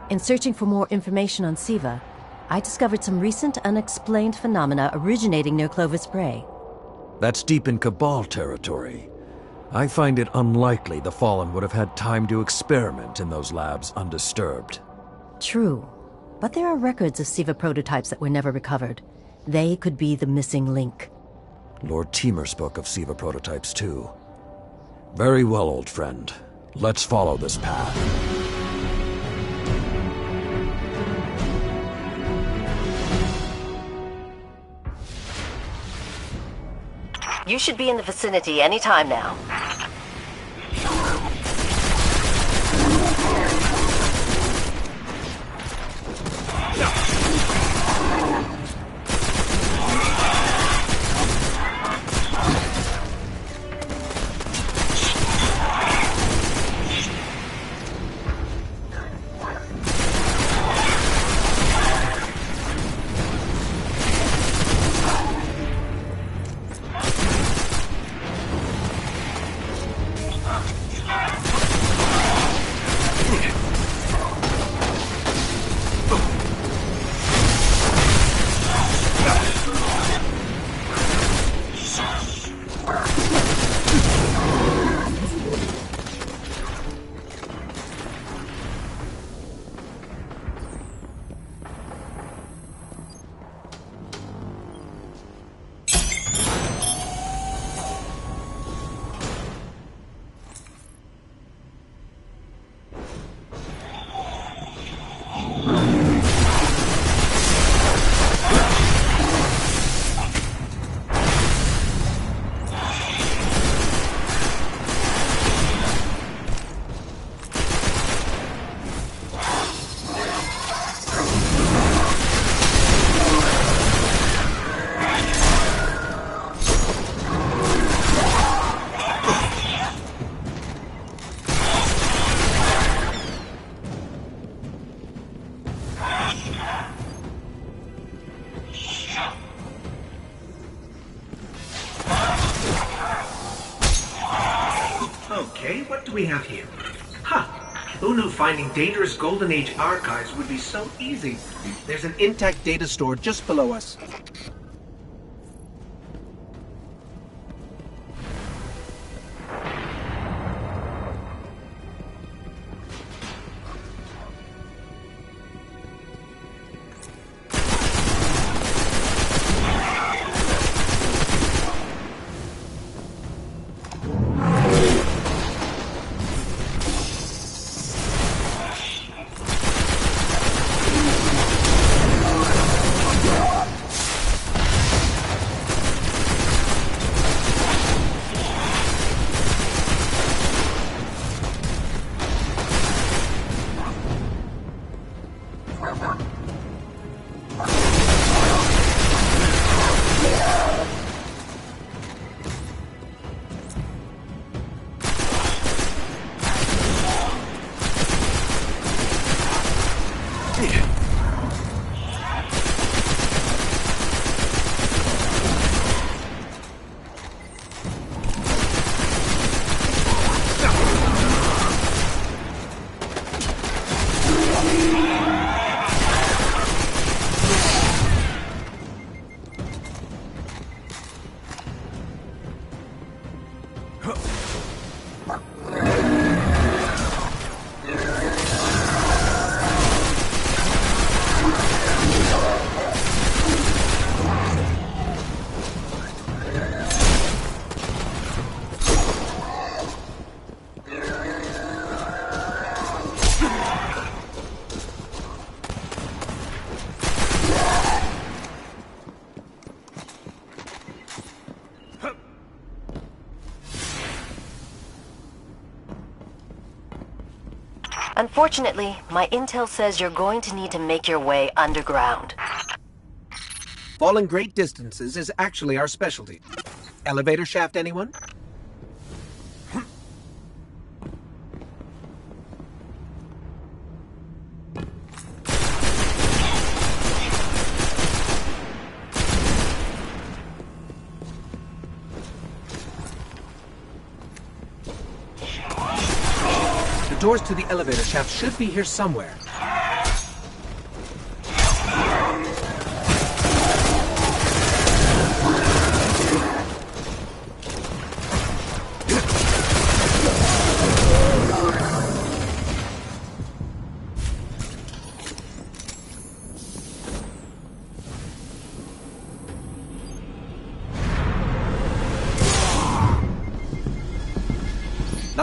In searching for more information on Siva, I discovered some recent unexplained phenomena originating near Clovis Bray. That's deep in Cabal territory. I find it unlikely the Fallen would have had time to experiment in those labs undisturbed. True, but there are records of Siva prototypes that were never recovered. They could be the missing link. Lord Teemer spoke of Siva prototypes too. Very well, old friend. Let's follow this path. You should be in the vicinity any time now. Okay, what do we have here? Ha! Who knew finding dangerous Golden Age archives would be so easy? There's an intact data store just below us. Unfortunately, my intel says you're going to need to make your way underground. Falling great distances is actually our specialty. Elevator shaft, anyone? The doors to the elevator shaft should be here somewhere.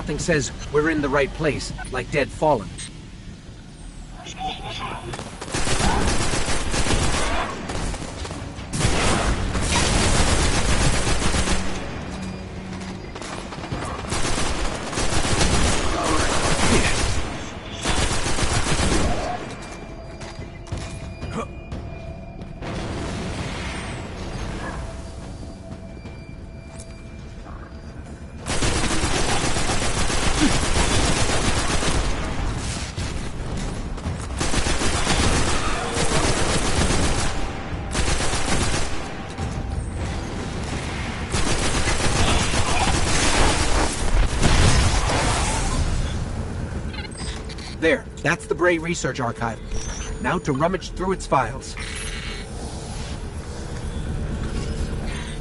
nothing says we're in the right place, like Dead Fallen. There, that's the Bray Research Archive. Now to rummage through its files.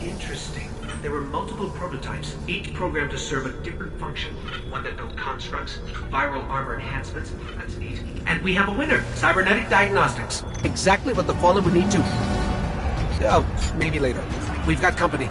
Interesting. There were multiple prototypes, each programmed to serve a different function. One that built constructs, viral armor enhancements, that's neat. And we have a winner, cybernetic diagnostics. Exactly what the Fallen would need to... Oh, maybe later. We've got company.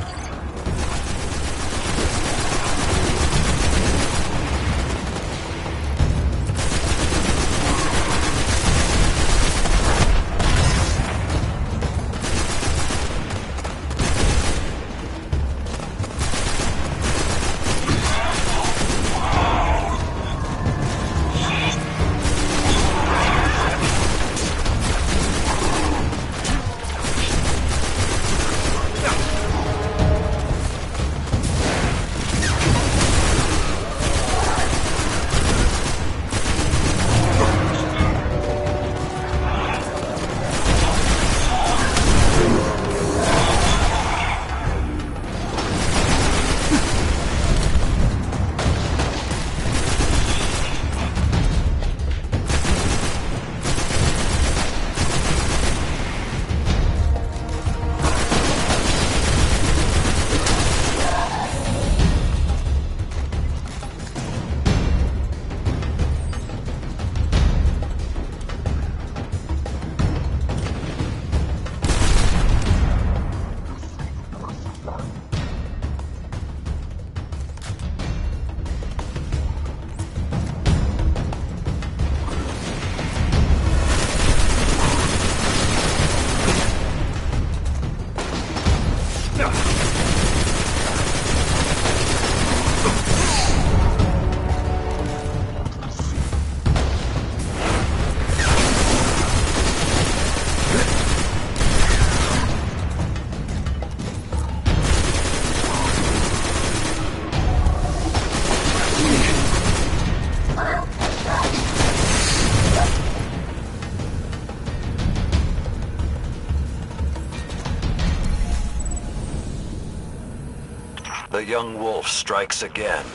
The young wolf strikes again.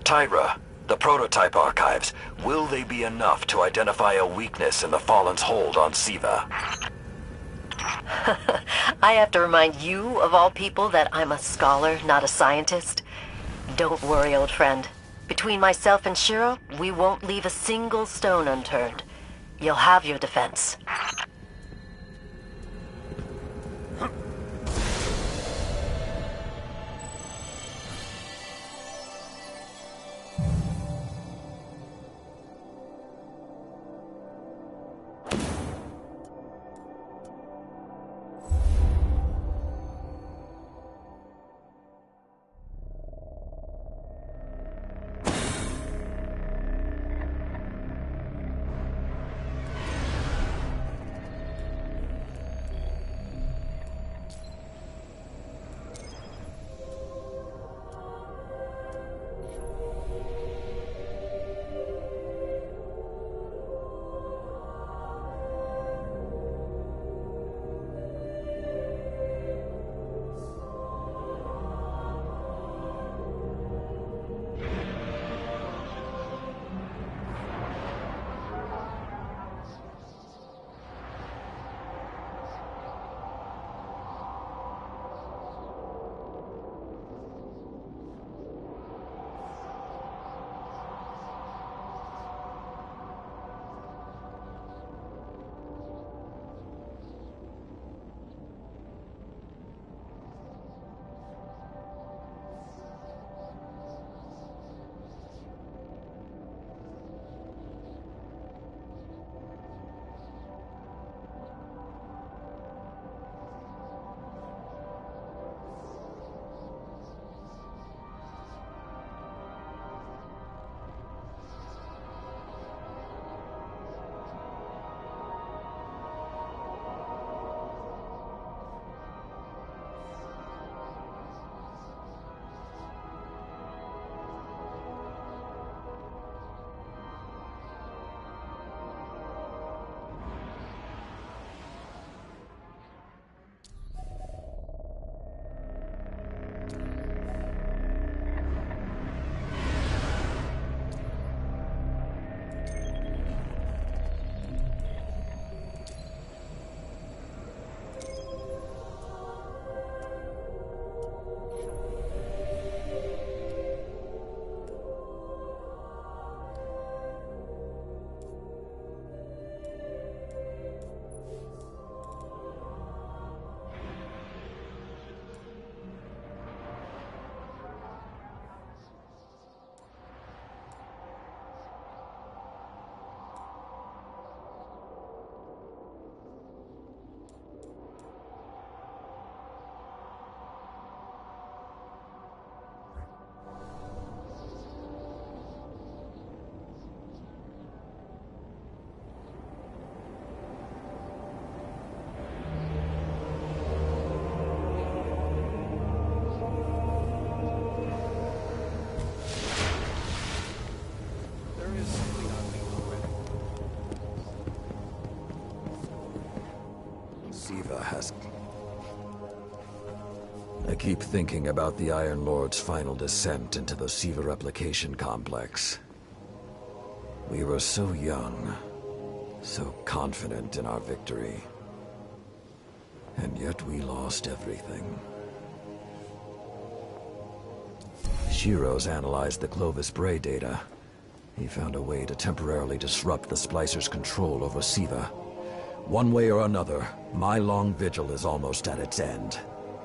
Tyra, the prototype archives, will they be enough to identify a weakness in the Fallen's hold on Siva? I have to remind you, of all people, that I'm a scholar, not a scientist. Don't worry, old friend. Between myself and Shiro, we won't leave a single stone unturned. You'll have your defense. I keep thinking about the Iron Lord's final descent into the Siva replication complex. We were so young, so confident in our victory. And yet we lost everything. Shiro's analyzed the Clovis Bray data. He found a way to temporarily disrupt the Splicer's control over Siva. One way or another, my long vigil is almost at its end.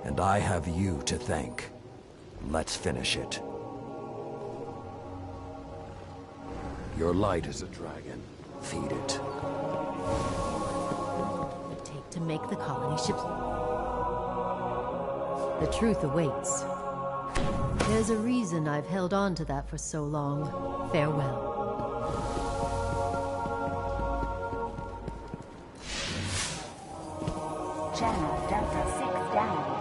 And I have you to thank. Let's finish it. Your light is a dragon. Feed it. Take to make the colony ships. The truth awaits. There's a reason I've held on to that for so long. Farewell. Channel Delta 6 down.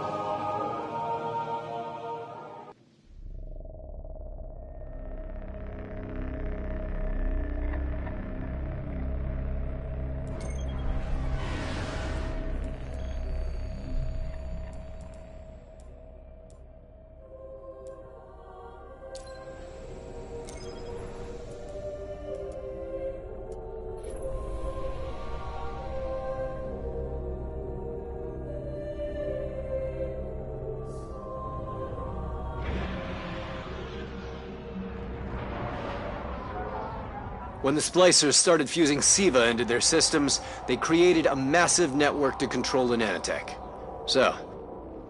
When the Splicers started fusing Siva into their systems, they created a massive network to control the nanotech. So,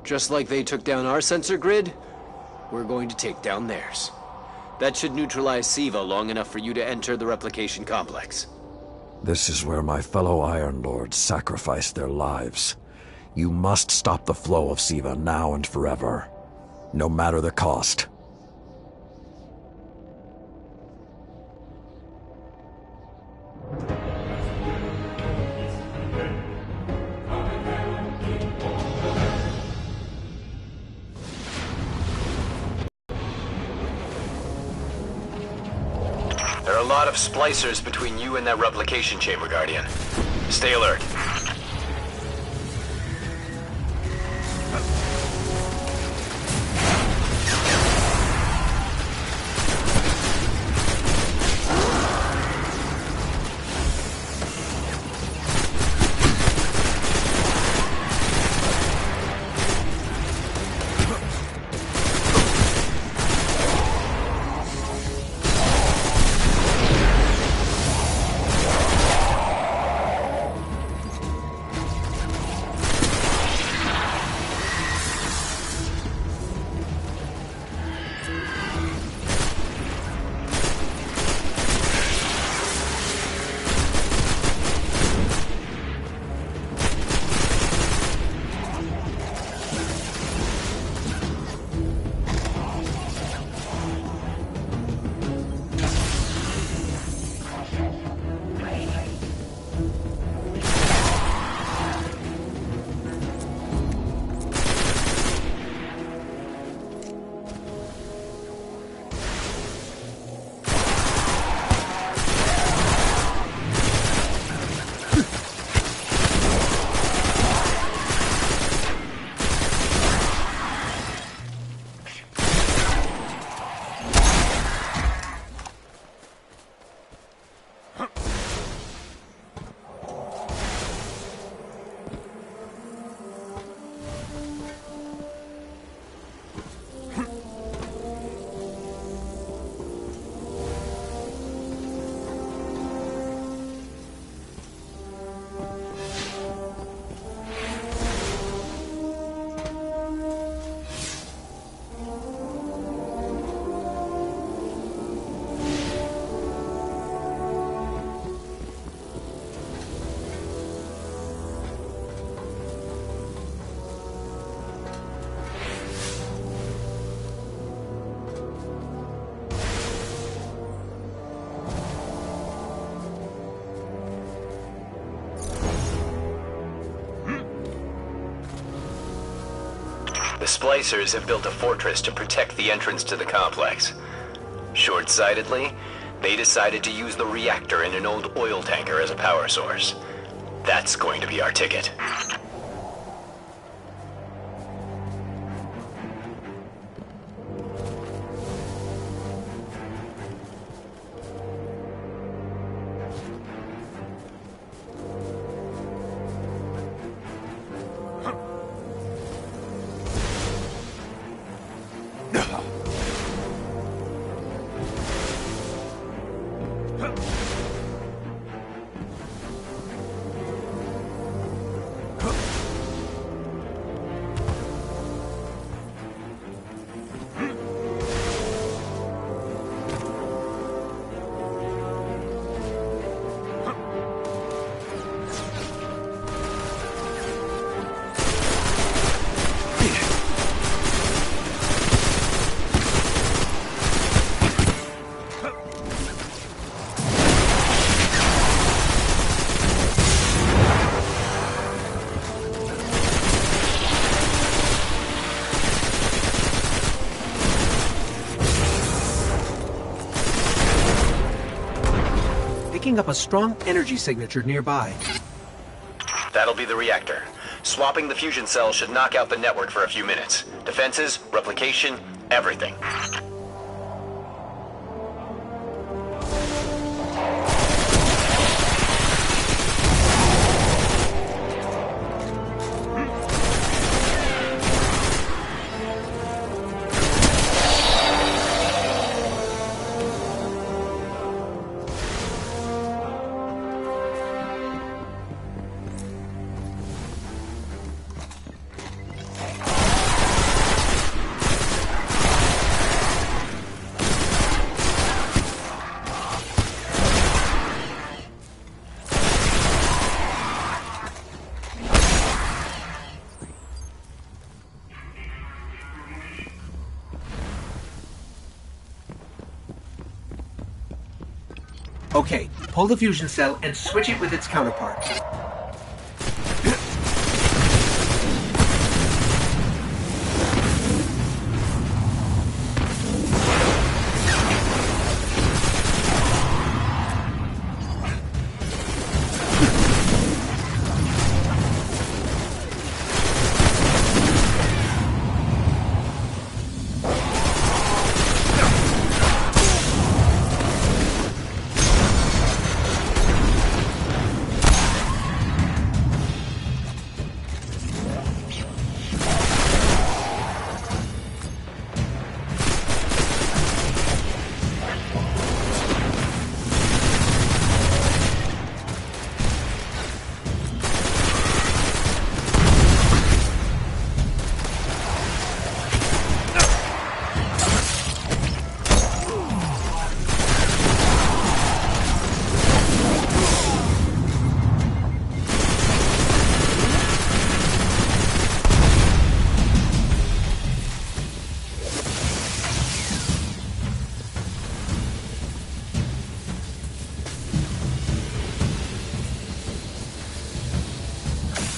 just like they took down our sensor grid, we're going to take down theirs. That should neutralize Siva long enough for you to enter the replication complex. This is where my fellow Iron Lords sacrificed their lives. You must stop the flow of Siva now and forever, no matter the cost. There are a lot of Splicers between you and that replication chamber, Guardian. Stay alert. The Splicers have built a fortress to protect the entrance to the complex. Short-sightedly, they decided to use the reactor in an old oil tanker as a power source. That's going to be our ticket. picking up a strong energy signature nearby. That'll be the reactor. Swapping the fusion cell should knock out the network for a few minutes. Defenses, replication, everything. Okay, pull the fusion cell and switch it with its counterpart.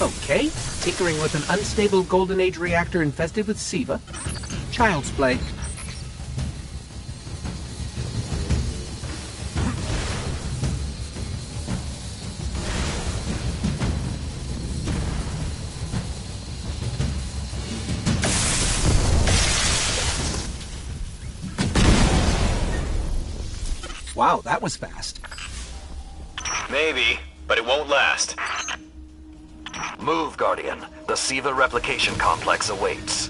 Okay, tinkering with an unstable Golden Age reactor infested with SIVA. Child's play. Wow, that was fast. Maybe, but it won't last. Move, Guardian. The SIVA replication complex awaits.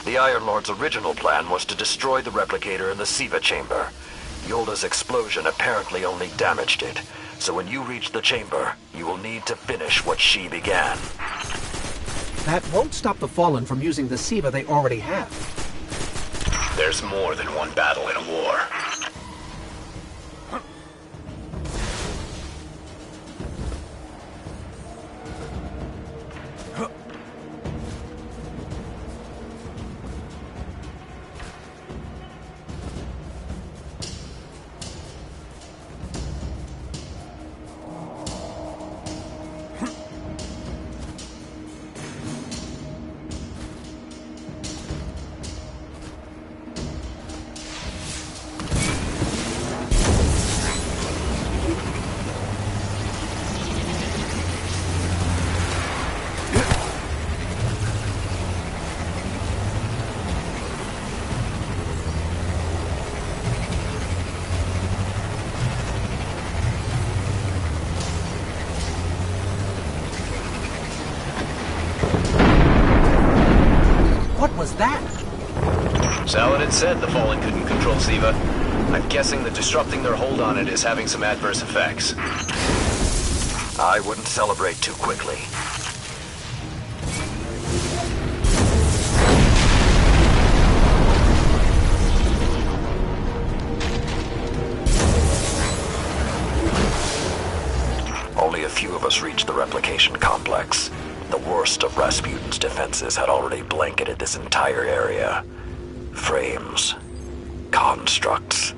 The Iron Lord's original plan was to destroy the replicator in the SIVA chamber. Yolda's explosion apparently only damaged it. So when you reach the chamber, you will need to finish what she began. That won't stop the Fallen from using the SIVA they already have. There's more than one battle in a war. What was that? Saladin said the Fallen couldn't control SIVA. I'm guessing that disrupting their hold on it is having some adverse effects. I wouldn't celebrate too quickly. Only a few of us reached the replication complex. The worst of Rasputin's defenses had already blanketed this entire area. Frames. Constructs.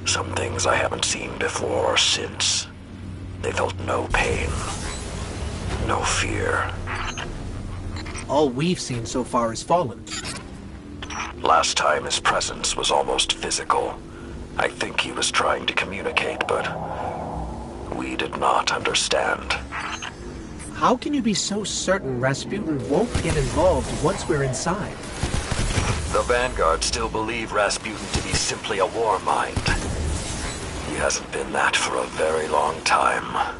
Some things I haven't seen before or since. They felt no pain, no fear. All we've seen so far is Fallen. Last time his presence was almost physical. I think he was trying to communicate, but we did not understand. How can you be so certain Rasputin won't get involved once we're inside? The Vanguard still believe Rasputin to be simply a war mind. He hasn't been that for a very long time.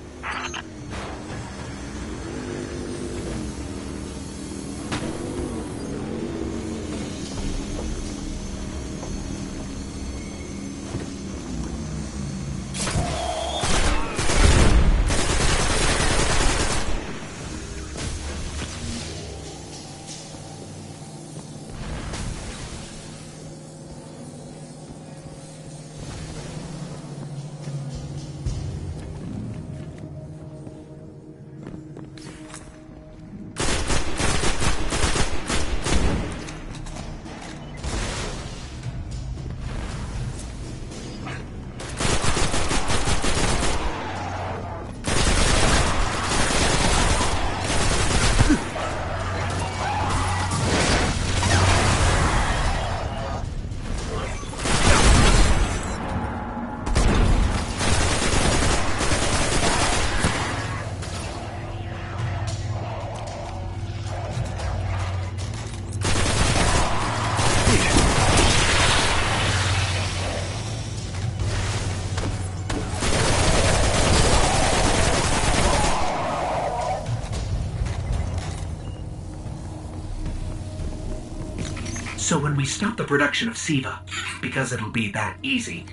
So when we stop the production of SIVA, because it'll be that easy,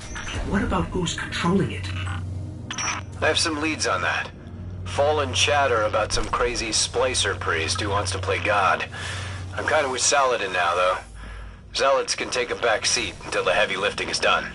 what about who's controlling it? I have some leads on that. Fallen chatter about some crazy splicer priest who wants to play God. I'm kind of with Saladin now, though. Zealots can take a back seat until the heavy lifting is done.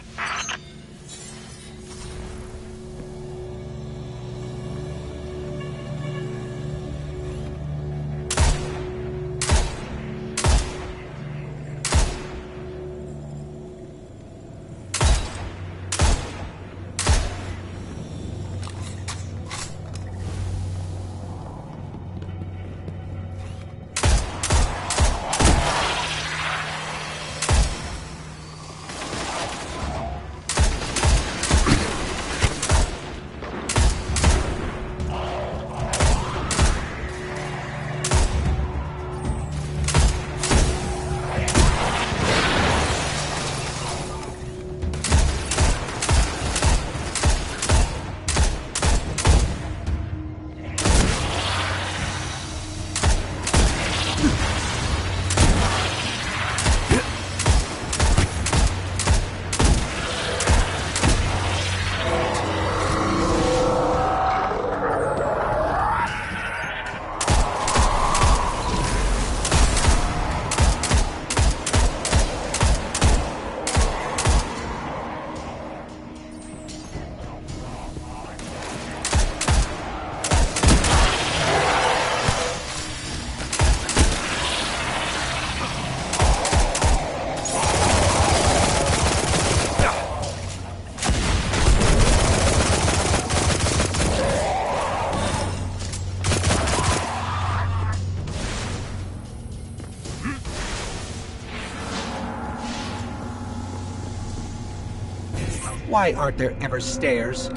Why aren't there ever stairs?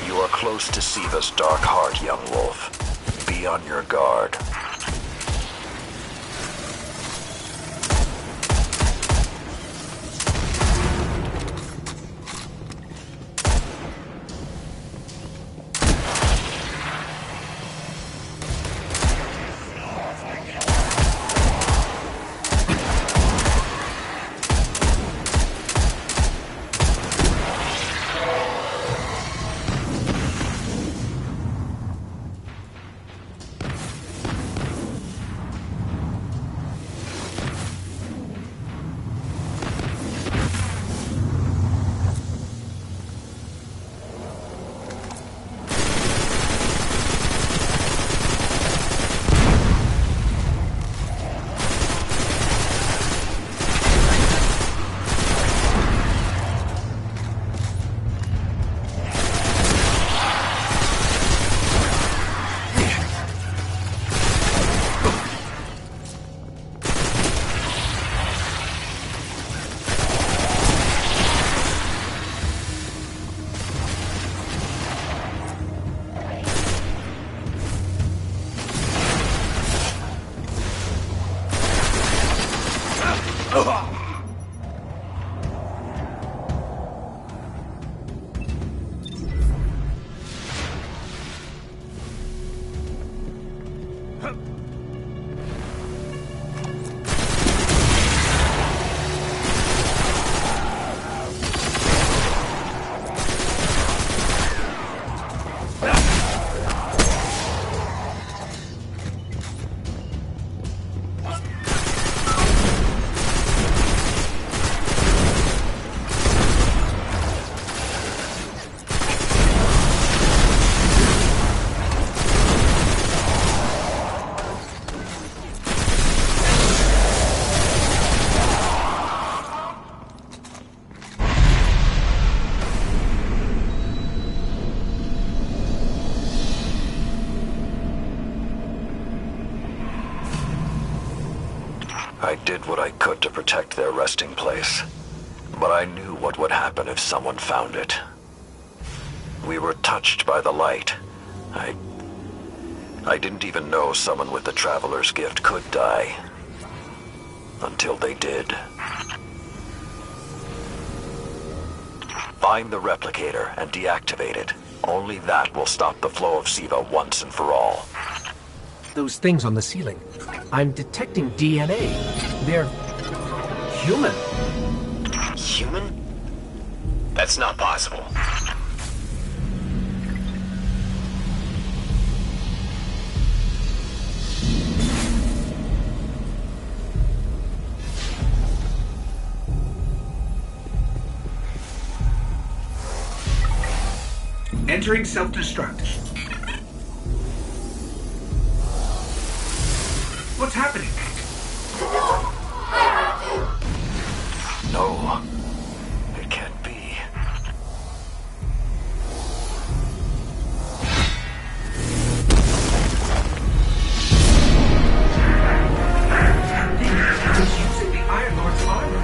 You are close to Siva's dark heart, young wolf. Be on your guard. I did what I could to protect their resting place, but I knew what would happen if someone found it. We were touched by the light. I didn't even know someone with the Traveler's Gift could die. Until they did. Find the replicator and deactivate it. Only that will stop the flow of Siva once and for all. Those things on the ceiling. I'm detecting DNA. They're human. Human? That's not possible. Entering self-destruct. What's happening? No, it can't be. He's using the Iron Lord's armor.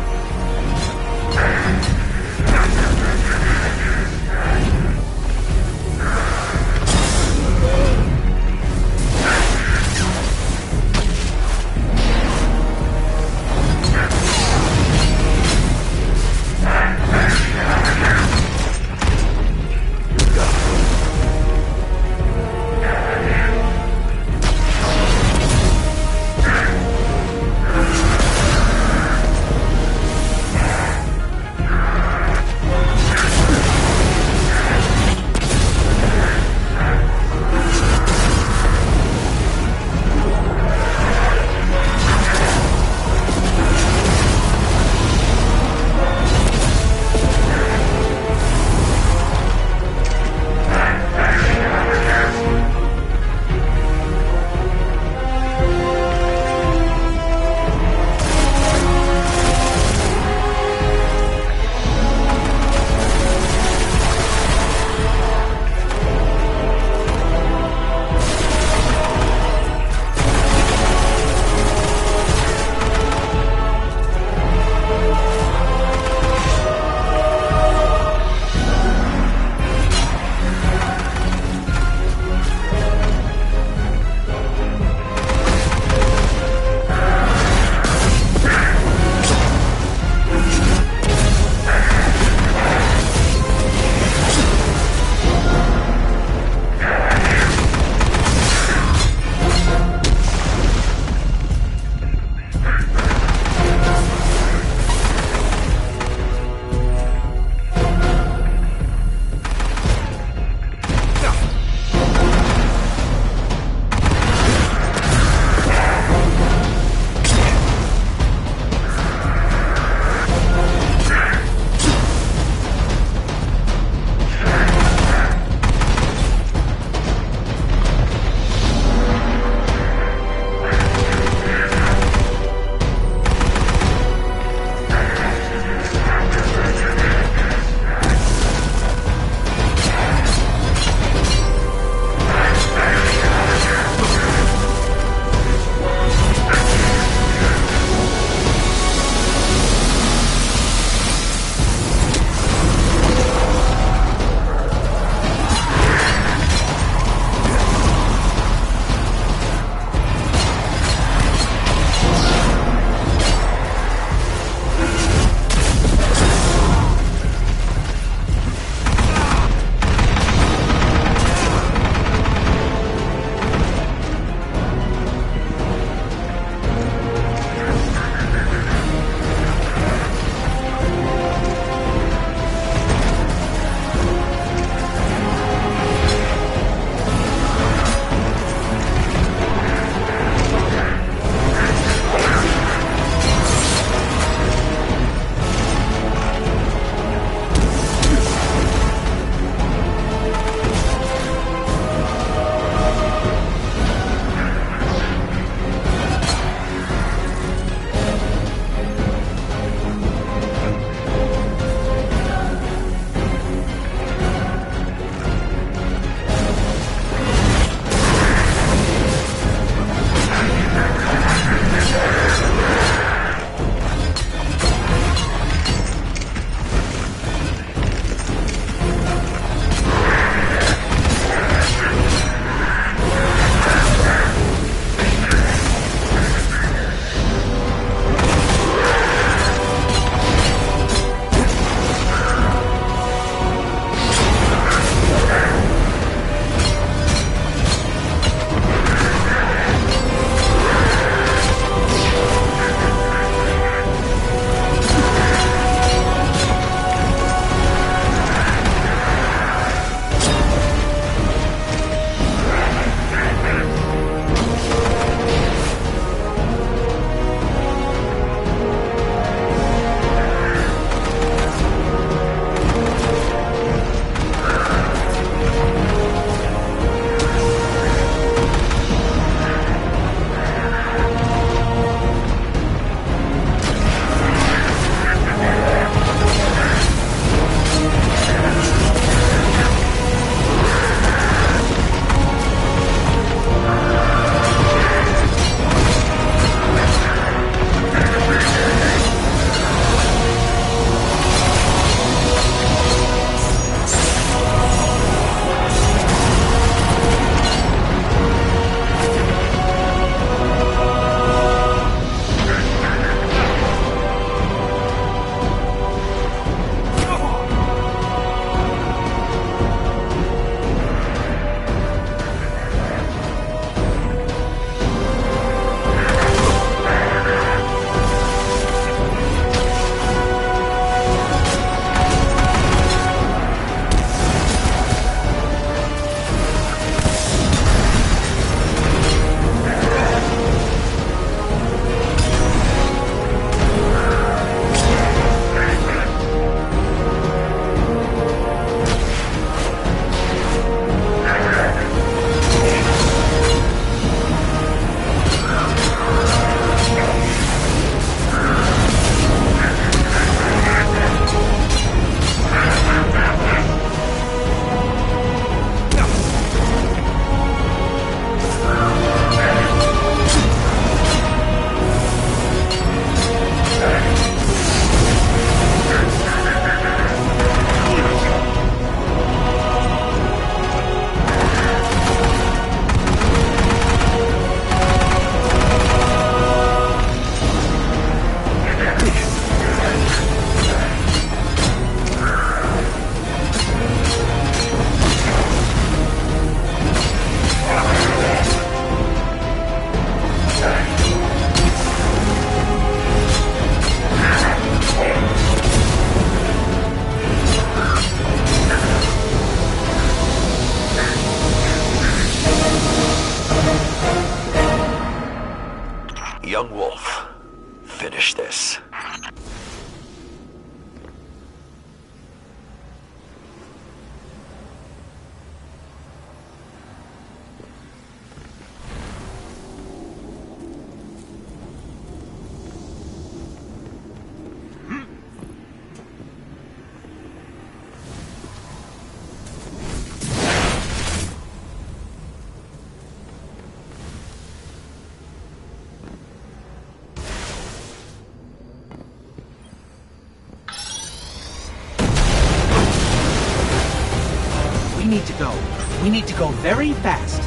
need to go. We need to go very fast.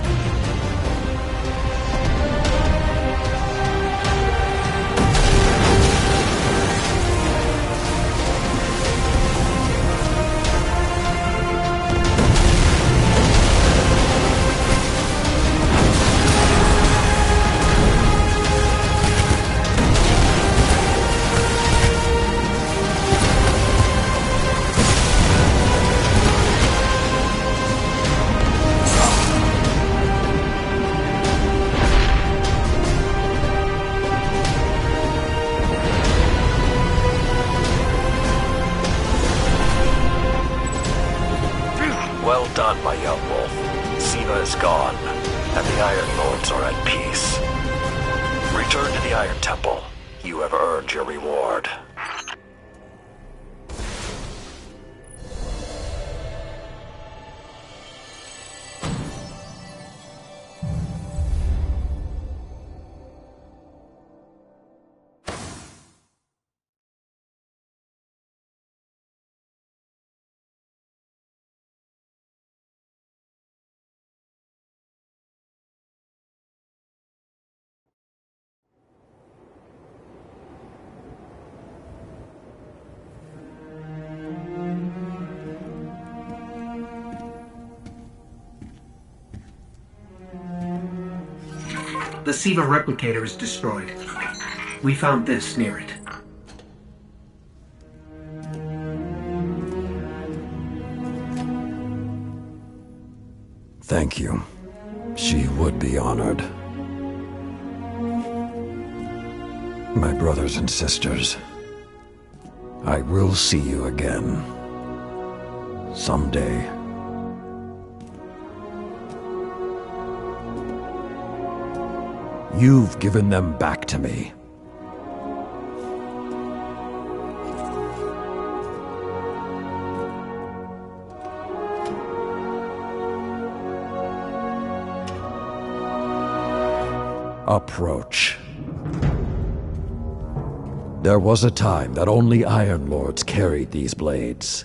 Well done, my young wolf. Siva is gone, and the Iron Lords are at peace. Return to the Iron Temple. You have earned your reward. The Siva replicator is destroyed. We found this near it. Thank you. She would be honored. My brothers and sisters, I will see you again. Someday. You've given them back to me. Approach. There was a time that only Iron Lords carried these blades.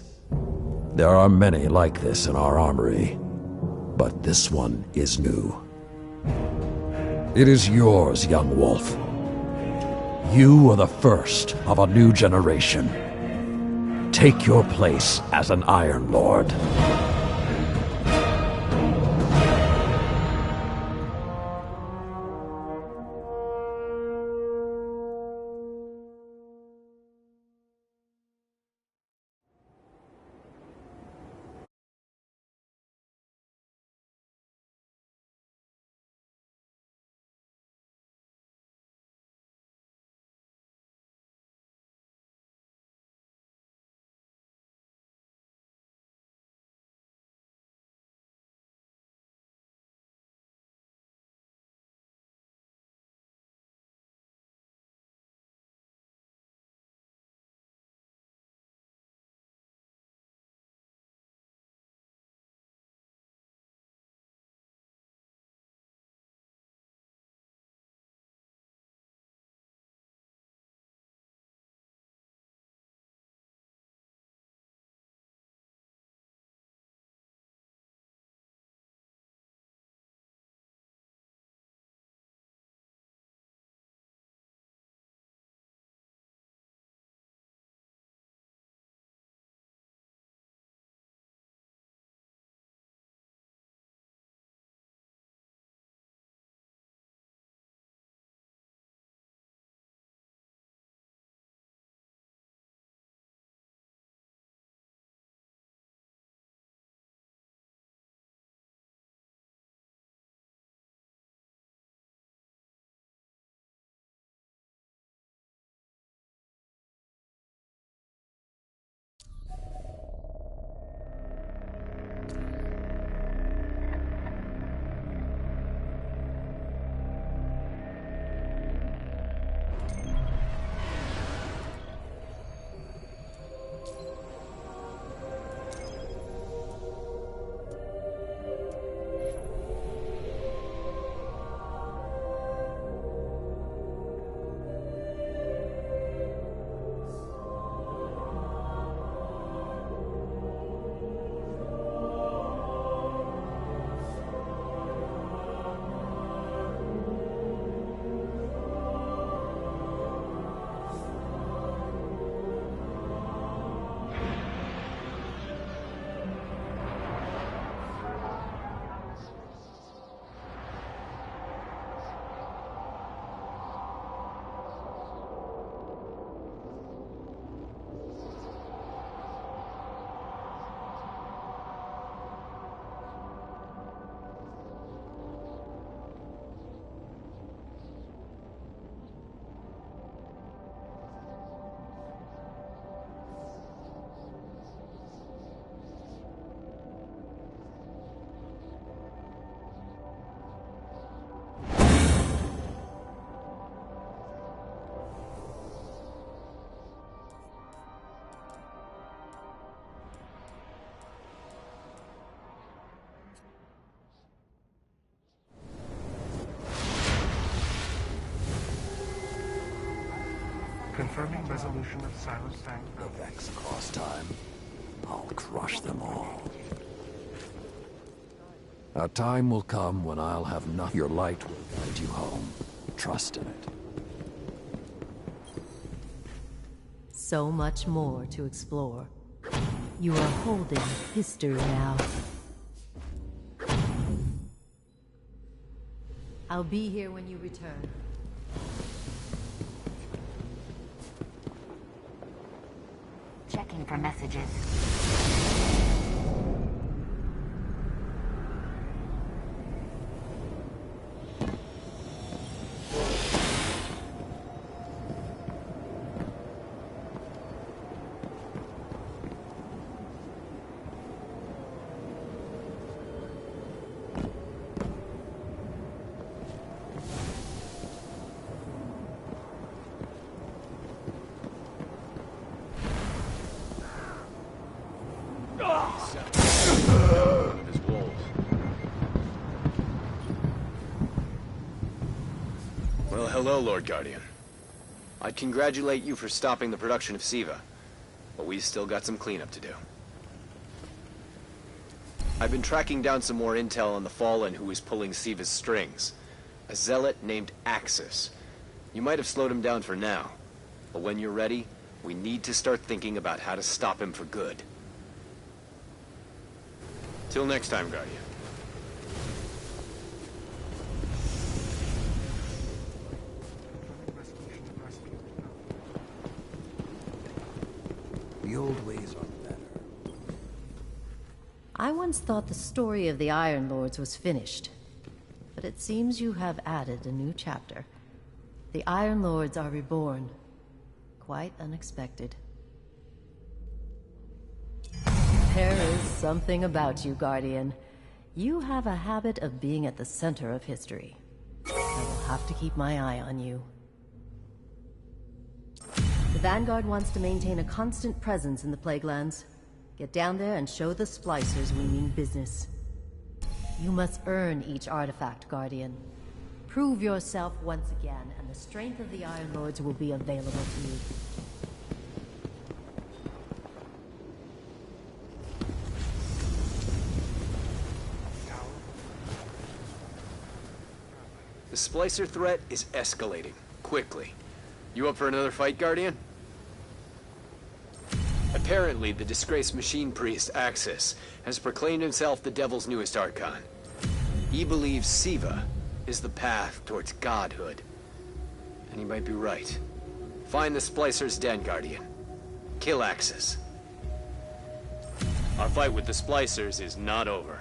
There are many like this in our armory, but this one is new. It is yours, young wolf. You are the first of a new generation. Take your place as an Iron Lord. Confirming resolution of silent bank. The Vex cross time. I'll crush them all. A time will come when I'll have nothing. Your light will guide you home. Trust in it. So much more to explore. You are holding history now. I'll be here when you return. Checking for messages. Well, hello, Lord Guardian. I'd congratulate you for stopping the production of SIVA, but we've still got some cleanup to do. I've been tracking down some more intel on the Fallen who is pulling SIVA's strings. A zealot named Axis. You might have slowed him down for now, but when you're ready, we need to start thinking about how to stop him for good. Till next time, Guardian. The old ways are better. I once thought the story of the Iron Lords was finished, but it seems you have added a new chapter. The Iron Lords are reborn. Quite unexpected. There is something about you, Guardian. You have a habit of being at the center of history. I will have to keep my eye on you. The Vanguard wants to maintain a constant presence in the Plaguelands. Get down there and show the Splicers we mean business. You must earn each artifact, Guardian. Prove yourself once again, and the strength of the Iron Lords will be available to you. The Splicer threat is escalating, quickly. You up for another fight, Guardian? Apparently, the disgraced machine priest, Axis, has proclaimed himself the Devil's newest Archon. He believes SIVA is the path towards godhood. And he might be right. Find the Splicer's den, Guardian. Kill Axis. Our fight with the Splicers is not over.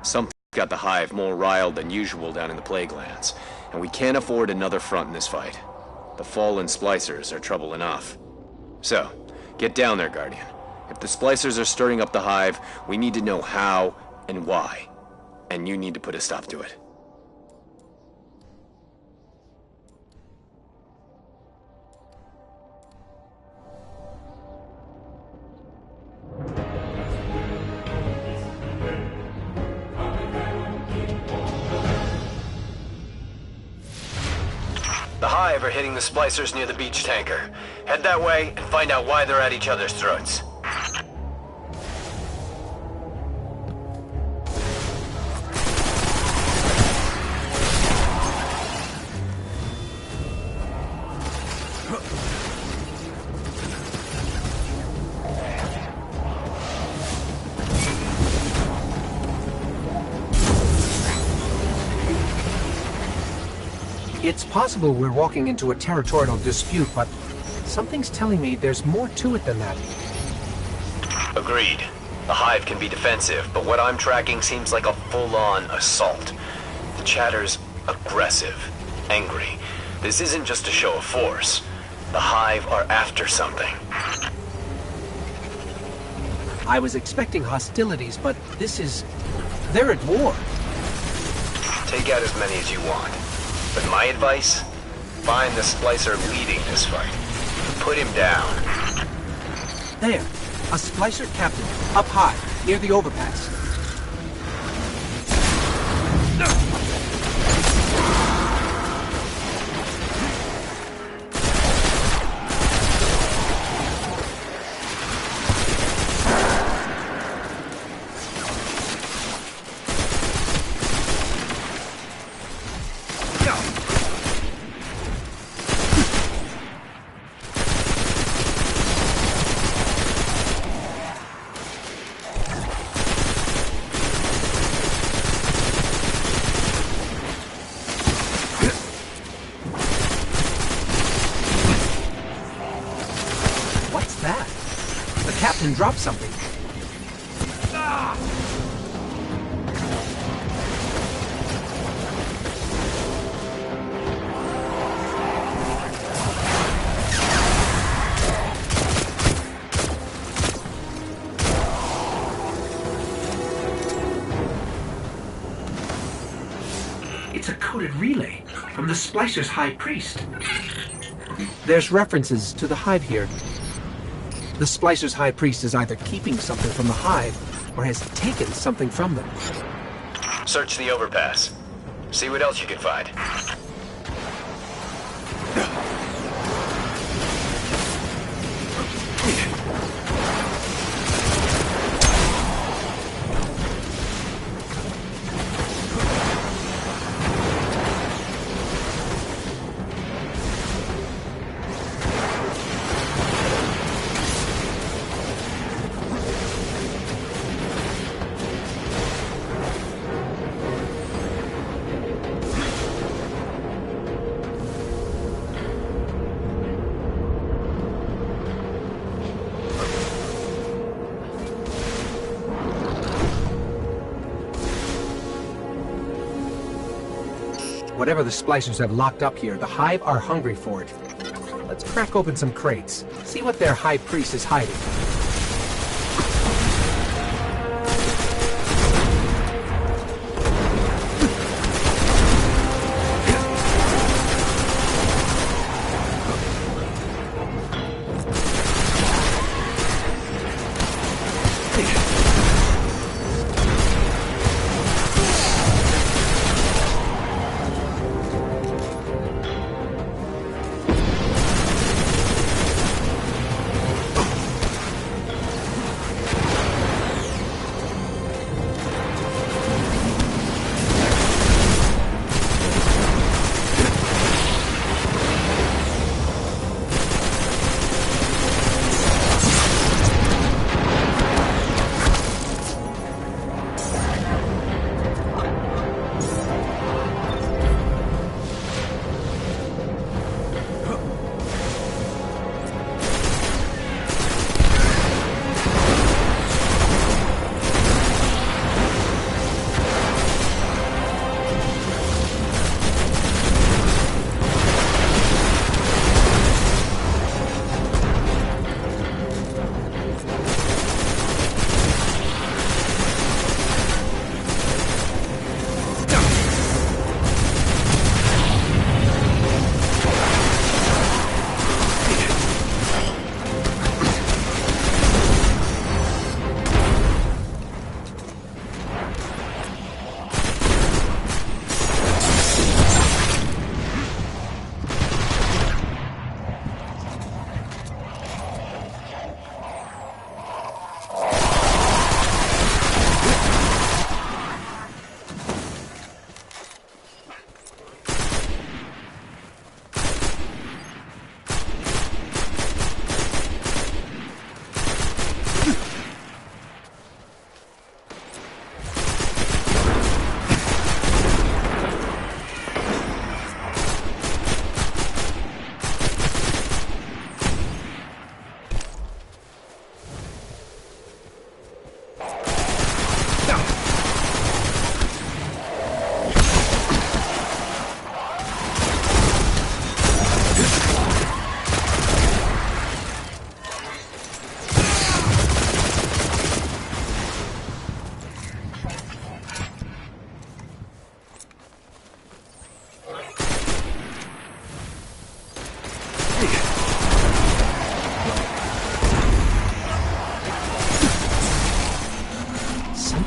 Something got the Hive more riled than usual down in the Plaguelands, and we can't afford another front in this fight. The Fallen Splicers are trouble enough. So, get down there, Guardian. If the Splicers are stirring up the Hive, we need to know how and why. And you need to put a stop to it. The Hive are hitting the Splicers near the beach tanker. Head that way and find out why they're at each other's throats. It's possible we're walking into a territorial dispute, but something's telling me there's more to it than that. Agreed. The Hive can be defensive, but what I'm tracking seems like a full-on assault. The Chatter's aggressive, angry. This isn't just a show of force. The Hive are after something. I was expecting hostilities, but this is... they're at war. Take out as many as you want. But my advice? Find the Splicer leading this fight. Put him down. There. A Splicer captain, up high, near the overpass. And drop something. It's a coded relay from the Splicer's High Priest. There's references to the Hive here. The Splicer's High Priest is either keeping something from the Hive, or has taken something from them. Search the overpass. See what else you can find. Whatever the Splicers have locked up here, the Hive are hungry for it. Let's crack open some crates, see what their High Priest is hiding.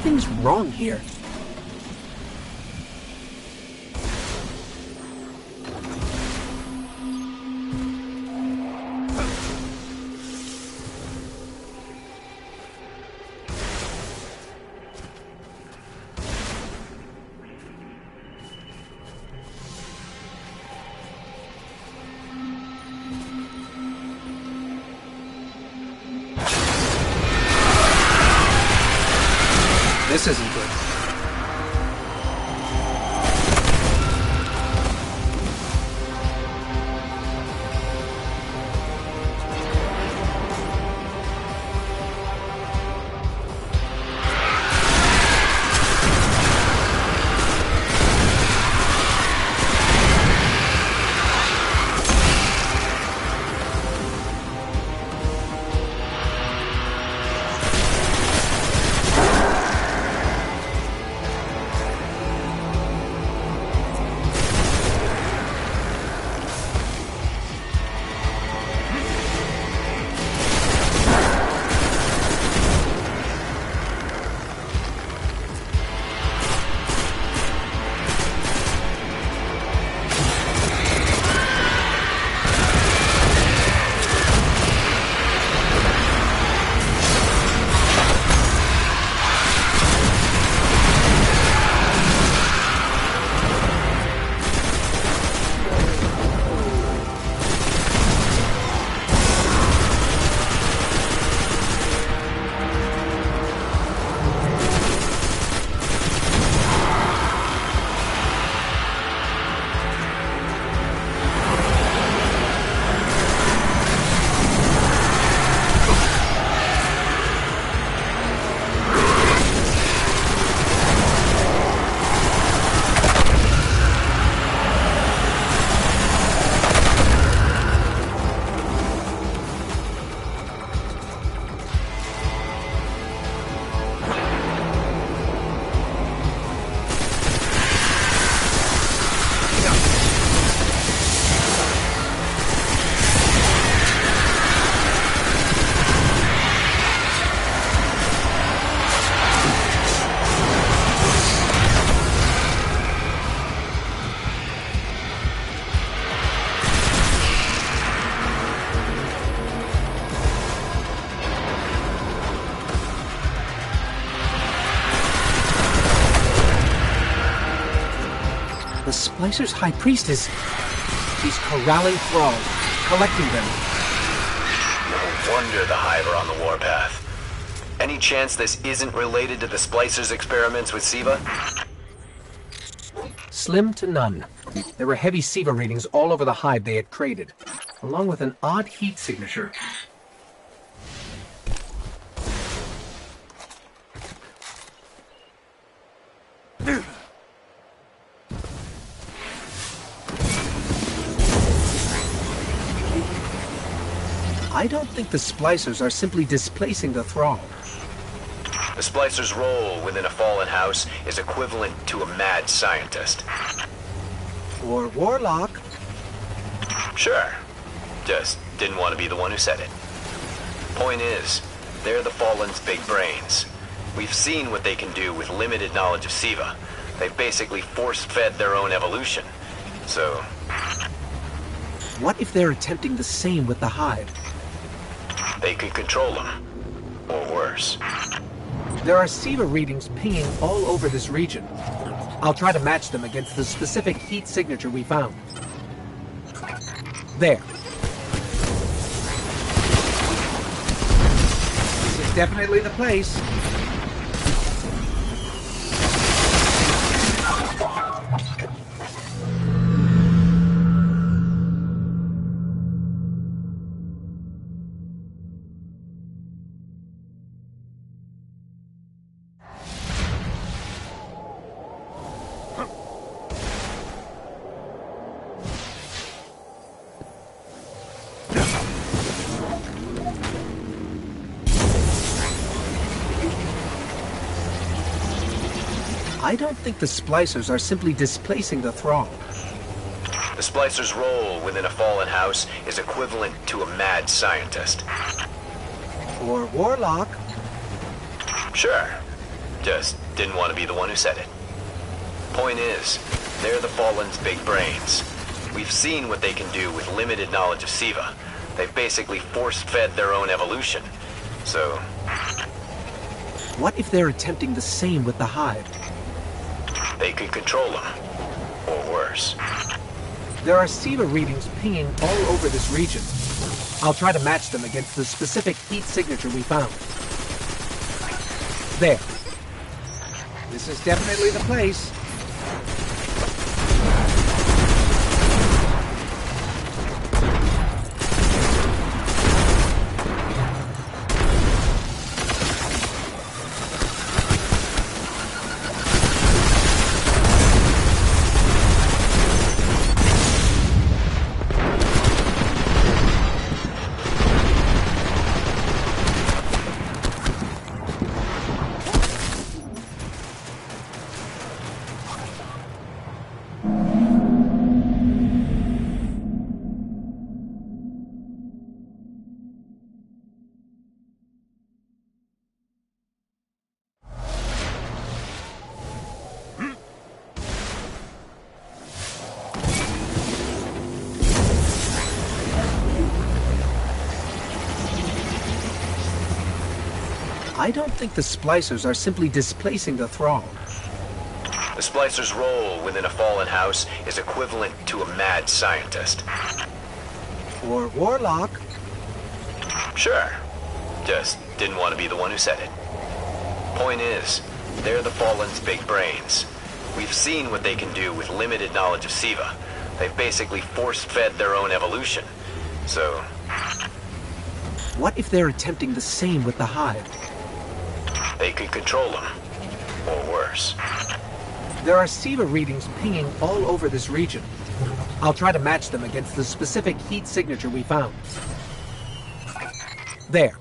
Something's wrong here. This isn't good. The Splicer's High Priest is... he's corralling thralls, collecting them. No wonder the Hive are on the warpath. Any chance this isn't related to the Splicer's experiments with Siva? Slim to none. There were heavy Siva readings all over the hive they had created, along with an odd heat signature. I don't think the Splicers are simply displacing the thrall. The Splicer's role within a fallen house is equivalent to a mad scientist. Or warlock. Sure. Just didn't want to be the one who said it. Point is, they're the Fallen's big brains. We've seen what they can do with limited knowledge of Siva. They've basically force-fed their own evolution. So... what if they're attempting the same with the hive? they could control them. Or worse. There are Siva readings pinging all over this region. I'll try to match them against the specific heat signature we found. There. This is definitely the place. I don't think the Splicers are simply displacing the thrall. The Splicer's role within a fallen house is equivalent to a mad scientist. Or warlock. Sure. Just didn't want to be the one who said it. Point is, they're the Fallen's big brains. We've seen what they can do with limited knowledge of Siva. They've basically force-fed their own evolution. So... What if they're attempting the same with the Hive? they could control them. Or worse. There are Siva readings pinging all over this region. I'll try to match them against the specific heat signature we found. There. This is definitely the place. I don't think the splicers are simply displacing the thrall. The splicer's role within a fallen house is equivalent to a mad scientist. Or warlock. Sure. Just didn't want to be the one who said it. Point is, they're the Fallen's big brains. We've seen what they can do with limited knowledge of Siva. They've basically force-fed their own evolution. So... What if they're attempting the same with the Hive? they could control them. Or worse. There are Siva readings pinging all over this region. I'll try to match them against the specific heat signature we found. There.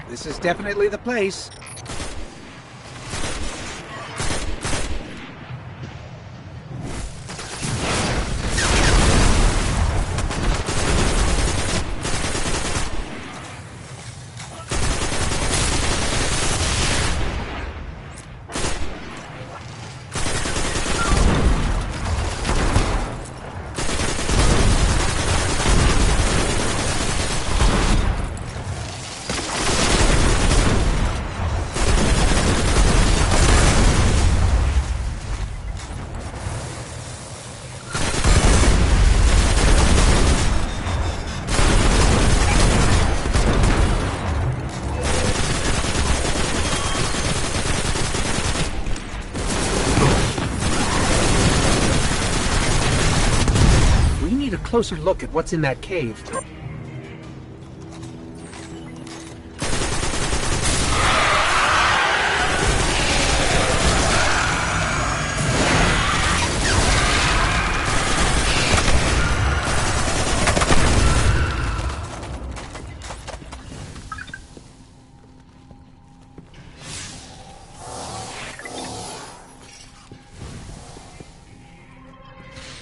This is definitely the place. Closer look at what's in that cave.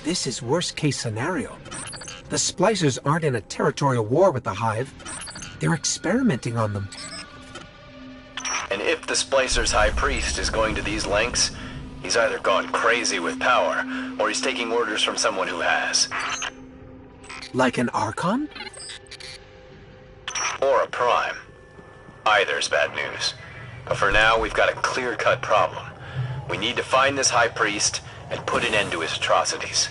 This is worst-case scenario. The splicers aren't in a territorial war with the Hive. They're experimenting on them. And if the Splicer's High Priest is going to these lengths, he's either gone crazy with power, or he's taking orders from someone who has. Like an Archon? Or a Prime. Either's bad news. But for now, we've got a clear-cut problem. We need to find this High Priest and put an end to his atrocities.